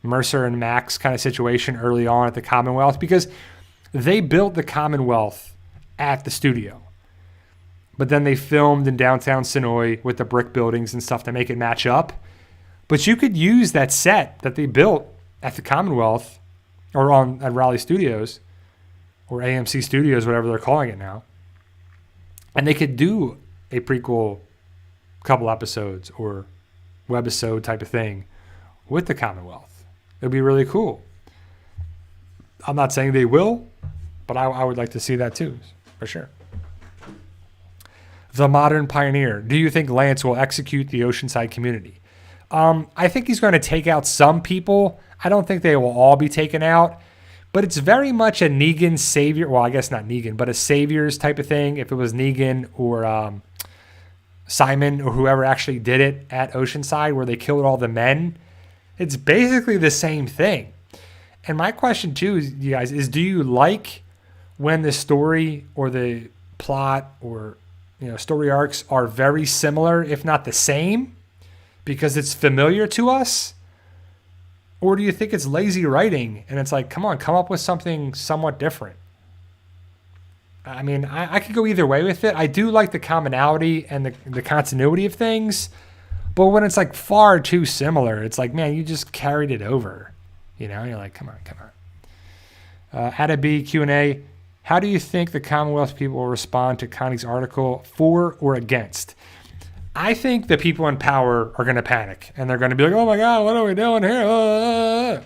Mercer and Max kind of situation early on at the Commonwealth, because they built the Commonwealth at the studio. But then they filmed in downtown Sonoy with the brick buildings and stuff to make it match up. But you could use that set that they built at the Commonwealth or at Raleigh Studios or AMC Studios, whatever they're calling it now. And they could do a prequel couple episodes or webisode type of thing with the Commonwealth. It would be really cool. I'm not saying they will, but I would like to see that too, for sure. The Modern Pioneer. Do you think Lance will execute the Oceanside community? I think he's going to take out some people. I don't think they will all be taken out. But it's very much a Negan savior. Well, I guess not Negan, but a saviors type of thing. If it was Negan or Simon or whoever actually did it at Oceanside where they killed all the men, it's basically the same thing. And my question too, you guys, is do you like when the story or the plot or story arcs are very similar, if not the same, because it's familiar to us? Or do you think it's lazy writing and it's like, come on, come up with something somewhat different? I mean, I could go either way with it. I do like the commonality and the continuity of things, But when it's like far too similar, it's like, man, you just carried it over. You know, you're like, come on. Ada B, Q&A. How do you think the Commonwealth people will respond to Connie's article, for or against? I think the people in power are going to panic and they're going to be like, oh my God, what are we doing here?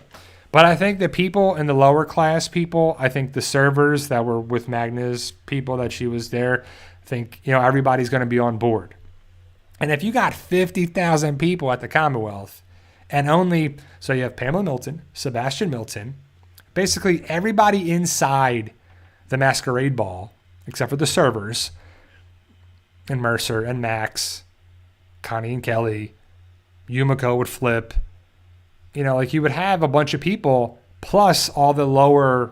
But I think the people in the lower class people, I think the servers that were with Magna's people that she was there, I think, you know, everybody's going to be on board. And if you got 50,000 people at the Commonwealth and only, so you have Pamela Milton, Sebastian Milton, basically everybody inside the masquerade ball, except for the servers, and Mercer and Max, Connie and Kelly, Yumiko would flip. You know, like you would have a bunch of people plus all the lower,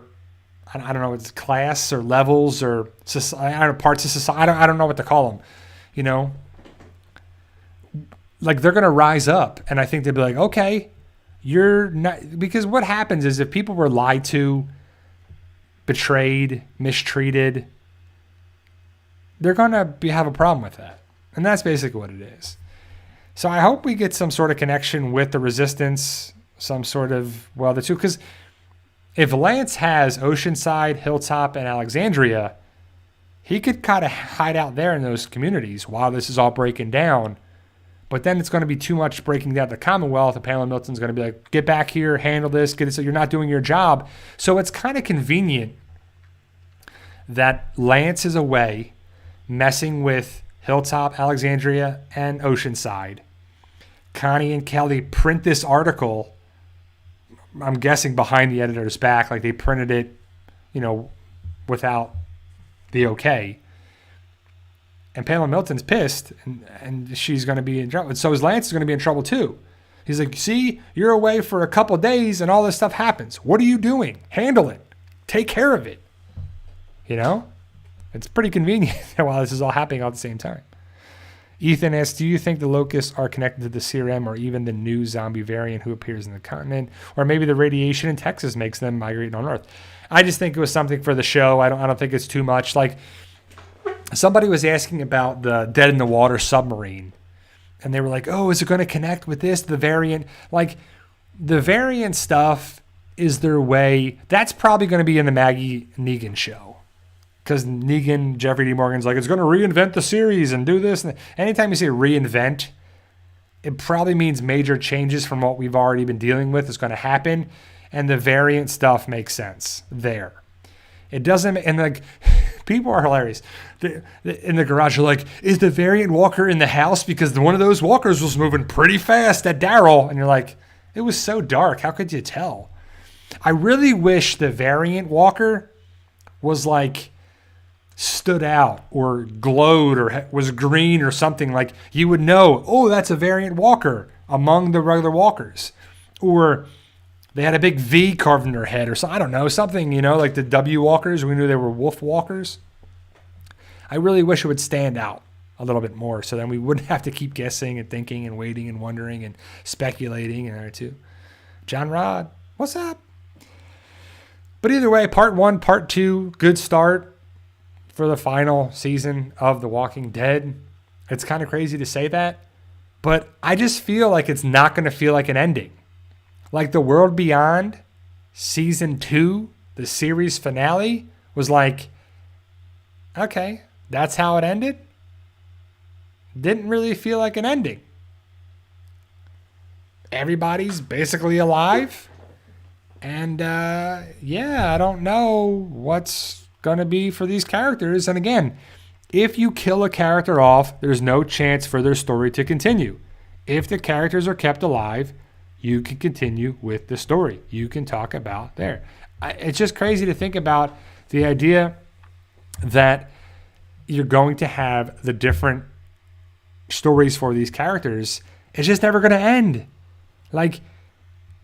I don't know, it's class or levels or I don't know, parts of society. I don't know what to call them. You know, like they're going to rise up, and I think they'd be like, okay, you're not, because what happens is if people were lied to, betrayed, mistreated, they're going to have a problem with that. And that's basically what it is. So I hope we get some sort of connection with the resistance, some sort of, well, the two, because if Lance has Oceanside, Hilltop, and Alexandria, he could kind of hide out there in those communities while this is all breaking down. But then it's going to be too much breaking down the Commonwealth. And Pamela Milton's going to be like, get back here, handle this, get it so you're not doing your job. So it's kind of convenient that Lance is away messing with Hilltop, Alexandria, and Oceanside. Connie and Kelly print this article, I'm guessing behind the editor's back, like they printed it, you know, without the okay. And Pamela Milton's pissed, and she's going to be in trouble. And so is Lance is going to be in trouble too. He's like, see, you're away for a couple of days and all this stuff happens. What are you doing? Handle it. Take care of it. You know? It's pretty convenient while this is all happening all at the same time. Ethan asks, do you think the locusts are connected to the CRM or even the new zombie variant who appears in the continent? Or maybe the radiation in Texas makes them migrate on Earth? I just think it was something for the show. I don't think it's too much. Like, somebody was asking about the Dead in the Water submarine. And they were like, oh, is it going to connect with this, the variant? Like, the variant stuff is their way. That's probably going to be in the Maggie Negan show. Because Negan, Jeffrey D. Morgan's like, it's going to reinvent the series and do this. And anytime you say reinvent, it probably means major changes from what we've already been dealing with is going to happen. And the variant stuff makes sense there. It doesn't, and like, people are hilarious. In the garage, are like, is the variant walker in the house? Because one of those walkers was moving pretty fast at Daryl. And you're like, it was so dark. How could you tell? I really wish the variant walker was like, stood out or glowed or was green or something, like you would know, oh, that's a variant walker among the regular walkers. Or they had a big V carved in their head or something. I don't know, something, you know, like the W walkers. We knew they were wolf walkers. I really wish it would stand out a little bit more so then we wouldn't have to keep guessing and thinking and waiting and wondering and speculating and there too. John Rod, what's up? But either way, part 1, part 2, good start for the final season of The Walking Dead. It's kind of crazy to say that, but I just feel like it's not going to feel like an ending. Like The World Beyond season 2, the series finale, was like, okay, that's how it ended. Didn't really feel like an ending. Everybody's basically alive. And yeah, I don't know what's going to be for these characters. And again, if you kill a character off, there's no chance for their story to continue. If the characters are kept alive, you can continue with the story. You can talk about there. It's just crazy to think about the idea that you're going to have the different stories for these characters. It's just never going to end. Like,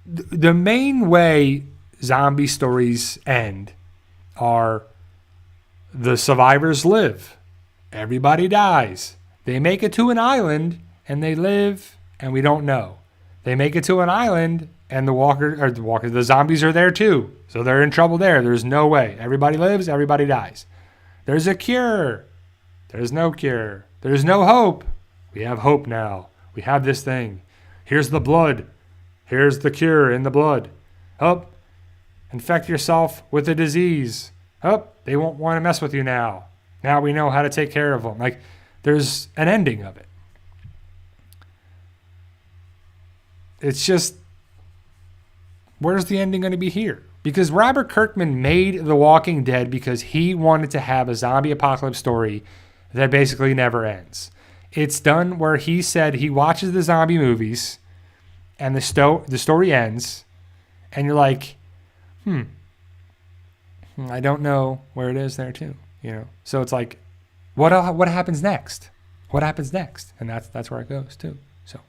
the main way zombie stories end are the survivors live. Everybody dies. They make it to an island and they live and we don't know. They make it to an island and the zombies are there too. So they're in trouble there. There's no way. Everybody lives, everybody dies. There's a cure. There's no cure. There's no hope. We have hope now. We have this thing. Here's the blood. Here's the cure in the blood. Oh, infect yourself with a disease. Oh, they won't want to mess with you now. Now we know how to take care of them. Like, there's an ending of it. It's just, where's the ending going to be here? Because Robert Kirkman made The Walking Dead because he wanted to have a zombie apocalypse story that basically never ends. It's done where he said he watches the zombie movies and the story ends, and you're like, I don't know where it is there too, you know. So it's like, what happens next? What happens next? And that's where it goes too. So,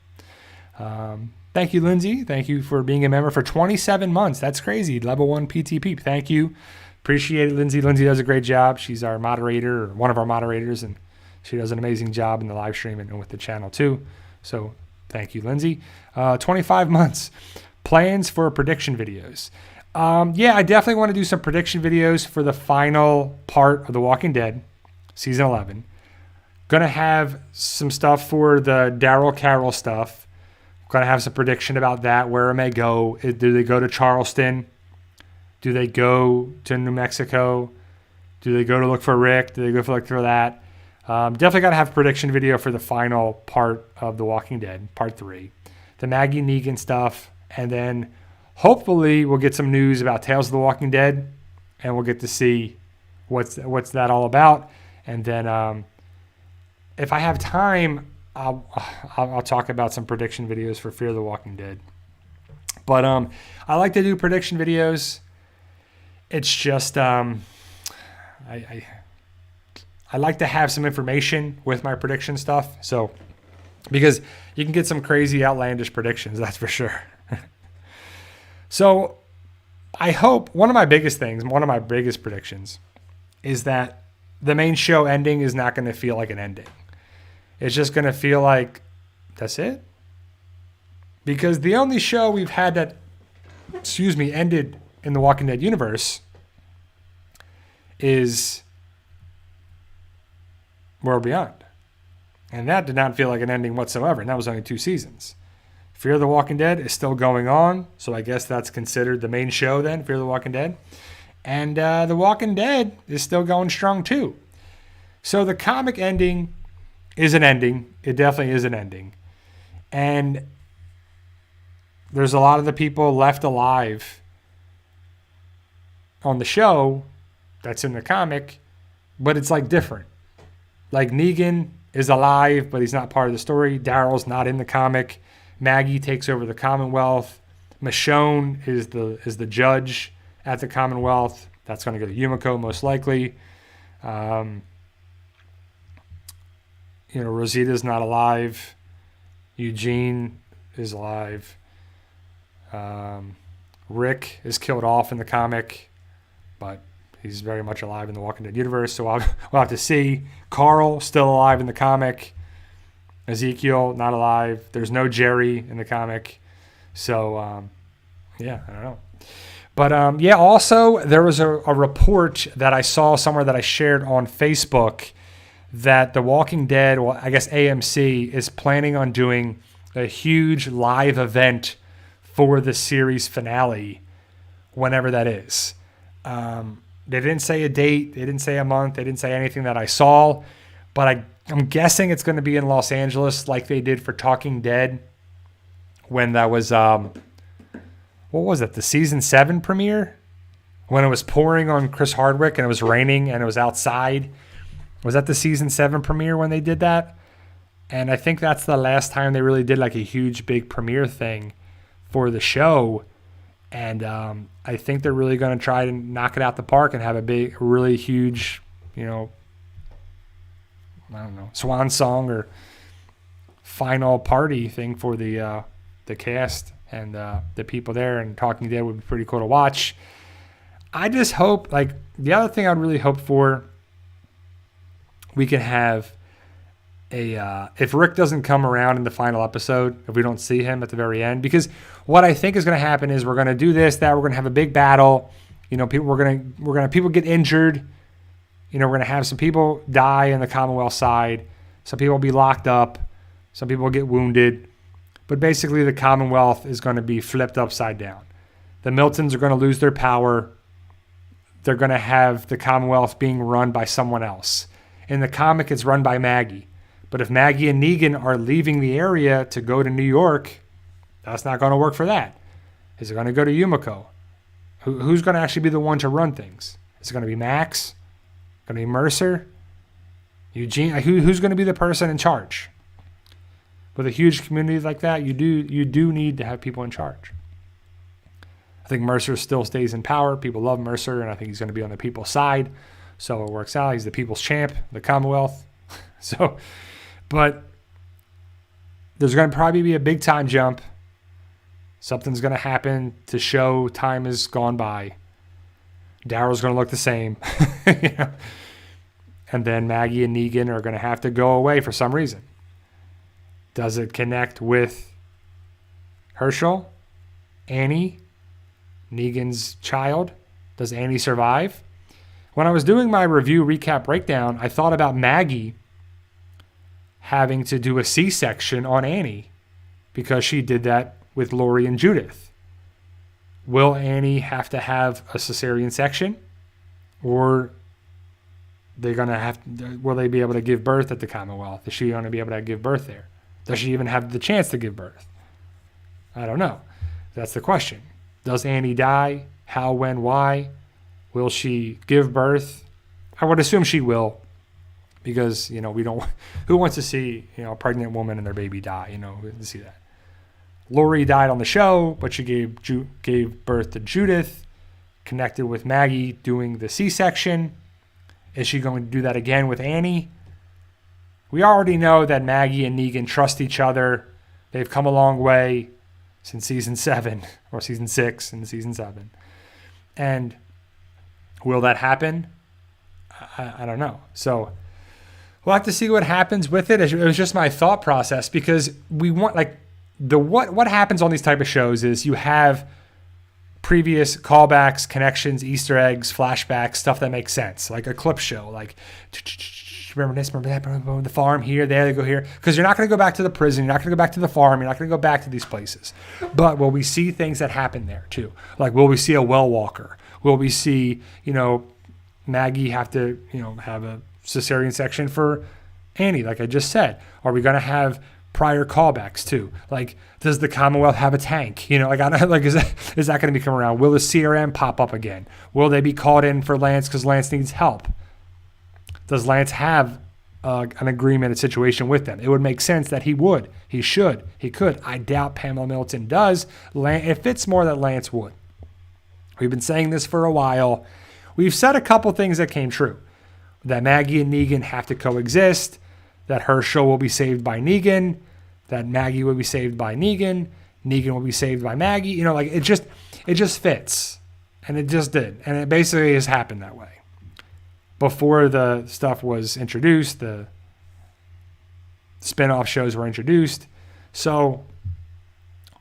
thank you, Lindsay. Thank you for being a member for 27 months. That's crazy. Level 1 PTP. Thank you. Appreciate it, Lindsay. Lindsay does a great job. She's our moderator, or one of our moderators, and she does an amazing job in the live stream and with the channel too. So thank you, Lindsay. 25 months. Plans for prediction videos. Yeah, I definitely want to do some prediction videos for the final part of The Walking Dead, season 11. Gonna have some stuff for the Daryl Carroll stuff. Gonna have some prediction about that, where it may go. Do they go to Charleston? Do they go to New Mexico? Do they go to look for Rick? Do they go for look for that? Definitely got to have a prediction video for the final part of The Walking Dead, part 3. The Maggie Negan stuff. And then hopefully we'll get some news about Tales of the Walking Dead. And we'll get to see what's that all about. And then if I have time, I'll talk about some prediction videos for Fear the Walking Dead. But I like to do prediction videos. It's just I like to have some information with my prediction stuff. So, because you can get some crazy, outlandish predictions, that's for sure. So, I hope one of my biggest predictions is that the main show ending is not going to feel like an ending. It's just going to feel like, that's it? Because the only show we've had that, ended in the Walking Dead universe is World Beyond. And that did not feel like an ending whatsoever. And that was only 2 seasons. Fear the Walking Dead is still going on. So I guess that's considered the main show then, Fear the Walking Dead. And The Walking Dead is still going strong too. So the comic ending is an ending. It definitely is an ending. And there's a lot of the people left alive on the show that's in the comic, but it's like different. Like Negan is alive, but he's not part of the story. Daryl's not in the comic. Maggie takes over the Commonwealth. Michonne is the judge at the Commonwealth. That's going to go to Yumiko most likely. Rosita's not alive. Eugene is alive. Rick is killed off in the comic, but he's very much alive in the Walking Dead universe, so we'll have to see. Carl, still alive in the comic. Ezekiel, not alive. There's no Jerry in the comic. So, I don't know. But, also, there was a report that I saw somewhere that I shared on Facebook that The Walking Dead, well, I guess AMC, is planning on doing a huge live event for the series finale, whenever that is. They didn't say a date. They didn't say a month. They didn't say anything that I saw. But I'm guessing it's going to be in Los Angeles like they did for Talking Dead when that was, what was it, the season 7 premiere? When it was pouring on Chris Hardwick and it was raining and it was outside. Was that the season 7 premiere when they did that? And I think that's the last time they really did like a huge, big premiere thing for the show. And I think they're really going to try to knock it out the park and have a big, really huge, swan song or final party thing for the cast and the people there. And Talking Dead would be pretty cool to watch. I just hope, the other thing I'd really hope for, we can have if Rick doesn't come around in the final episode, if we don't see him at the very end, because what I think is going to happen is we're going to do this, that, we're going to have a big battle. People get injured. We're going to have some people die in the Commonwealth side. Some people will be locked up. Some people get wounded. But basically, the Commonwealth is going to be flipped upside down. The Miltons are going to lose their power. They're going to have the Commonwealth being run by someone else. In the comic, it's run by Maggie. But if Maggie and Negan are leaving the area to go to New York, that's not going to work for that. Is it going to go to Yumiko? Who's going to actually be the one to run things? Is it going to be Max? Going to be Mercer? Eugene? Who's going to be the person in charge? With a huge community like that, you do need to have people in charge. I think Mercer still stays in power. People love Mercer, and I think he's going to be on the people's side. So it works out. He's the people's champ, the Commonwealth. But there's going to probably be a big time jump. Something's going to happen to show time has gone by. Daryl's going to look the same. You know? And then Maggie and Negan are going to have to go away for some reason. Does it connect with Herschel? Annie? Negan's child? Does Annie survive? When I was doing my review recap breakdown, I thought about Maggie having to do a C-section on Annie because she did that with Lori and Judith. Will Annie have to have a cesarean section? Or will they be able to give birth at the Commonwealth? Is she going to be able to give birth there? Does she even have the chance to give birth? I don't know. That's the question. Does Annie die? How, when, why? Will she give birth? I would assume she will, because, you know, who wants to see, you know, a pregnant woman and their baby die? You know, to see that. Lori died on the show, but she gave birth to Judith, connected with Maggie doing the C-section. Is she going to do that again with Annie? We already know that Maggie and Negan trust each other. They've come a long way since season 7 or season 6 and season 7. And will that happen? I don't know. So we'll have to see what happens with it. It was just my thought process, because we want, like, what happens on these type of shows is you have previous callbacks, connections, Easter eggs, flashbacks, stuff that makes sense, like a clip show, like remember this, remember that, remember the farm here, there, they go here, because you're not going to go back to the prison, you're not going to go back to the farm, you're not going to go back to these places. But will we see things that happen there too? Like, will we see a well walker? Will we see, you know, Maggie have to, you know, have a cesarean section for Annie, like I just said? Are we going to have prior callbacks too? Like, does the Commonwealth have a tank? You know, like, is that going to be coming around? Will the CRM pop up again? Will they be called in for Lance because Lance needs help? Does Lance have an agreement, a situation with them? It would make sense that he would. He should. He could. I doubt Pamela Milton does. It fits more that Lance would. We've been saying this for a while. We've said a couple things that came true. That Maggie and Negan have to coexist. That Herschel will be saved by Negan. That Maggie will be saved by Negan. Negan will be saved by Maggie. You know, like, it just fits. And it just did. And it basically has happened that way. Before the stuff was introduced, the spin-off shows were introduced. So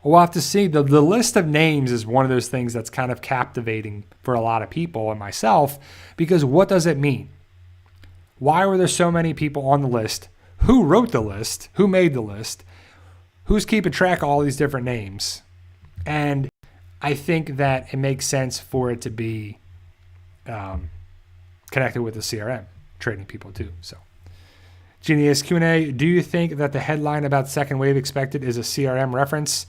we'll have to see. The list of names is one of those things that's kind of captivating for a lot of people and myself, because what does it mean? Why were there so many people on the list? Who wrote the list? Who made the list? Who's keeping track of all these different names? And I think that it makes sense for it to be connected with the CRM, trading people too. So, Genius Q&A, do you think that the headline about second wave expected is a CRM reference?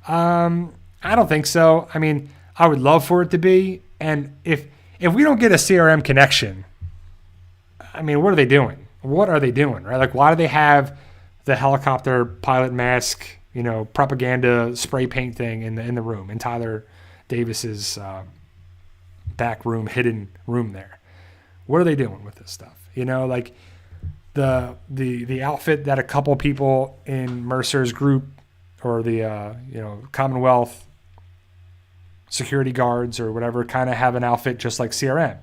I don't think so. I mean, I would love for it to be. And if we don't get a CRM connection, I mean, what are they doing? What are they doing, right? Like, why do they have the helicopter pilot mask, you know, propaganda spray paint thing in the room, in Tyler Davis's back room, hidden room there? What are they doing with this stuff? You know, like the outfit that a couple people in Mercer's group, or the Commonwealth security guards or whatever, kind of have an outfit just like CRM.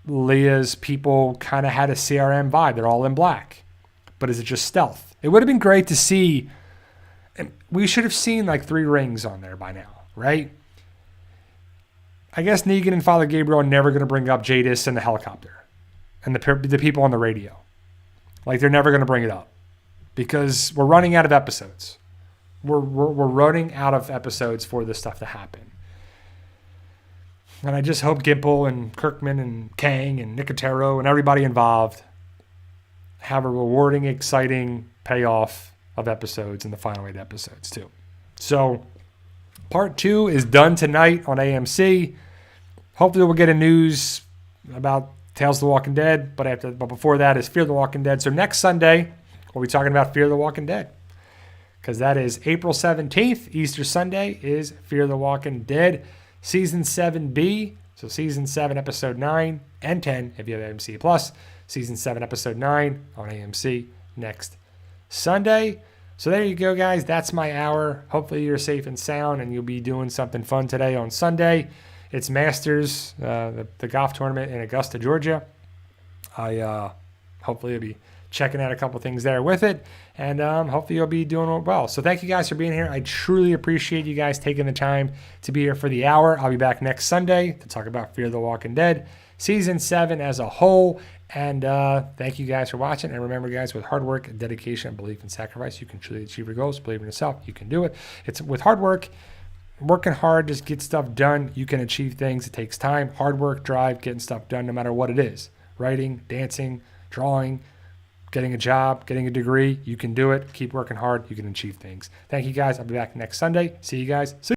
Leah's people kind of had a CRM vibe. They're all in black. But is it just stealth? It would have been great to see. We should have seen like 3 rings on there by now, right? I guess Negan and Father Gabriel are never going to bring up Jadis and the helicopter and the people on the radio. Like they're never going to bring it up because we're running out of episodes. We're running out of episodes for this stuff to happen. And I just hope Gimple and Kirkman and Kang and Nicotero and everybody involved have a rewarding, exciting payoff of episodes in the final 8 episodes too. So part 2 is done tonight on AMC. Hopefully we'll get a news about Tales of the Walking Dead, but before that is Fear the Walking Dead. So next Sunday, we'll be talking about Fear the Walking Dead because that is April 17th. Easter Sunday is Fear the Walking Dead. Season 7B, so Season 7, Episode 9 and 10, if you have AMC Plus. Season 7, Episode 9 on AMC next Sunday. So there you go, guys. That's my hour. Hopefully you're safe and sound, and you'll be doing something fun today on Sunday. It's Masters, the golf tournament in Augusta, Georgia. Hopefully you'll be checking out a couple things there with it, and hopefully you'll be doing well. So thank you guys for being here. I truly appreciate you guys taking the time to be here for the hour. I'll be back next Sunday to talk about Fear the Walking Dead, Season 7 as a whole. And thank you guys for watching. And remember, guys, with hard work, dedication, belief, and sacrifice, you can truly achieve your goals. Believe in yourself. You can do it. It's with hard work, working hard, just get stuff done. You can achieve things. It takes time. Hard work, drive, getting stuff done no matter what it is. Writing, dancing, drawing, getting a job, getting a degree. You can do it. Keep working hard. You can achieve things. Thank you, guys. I'll be back next Sunday. See you guys soon.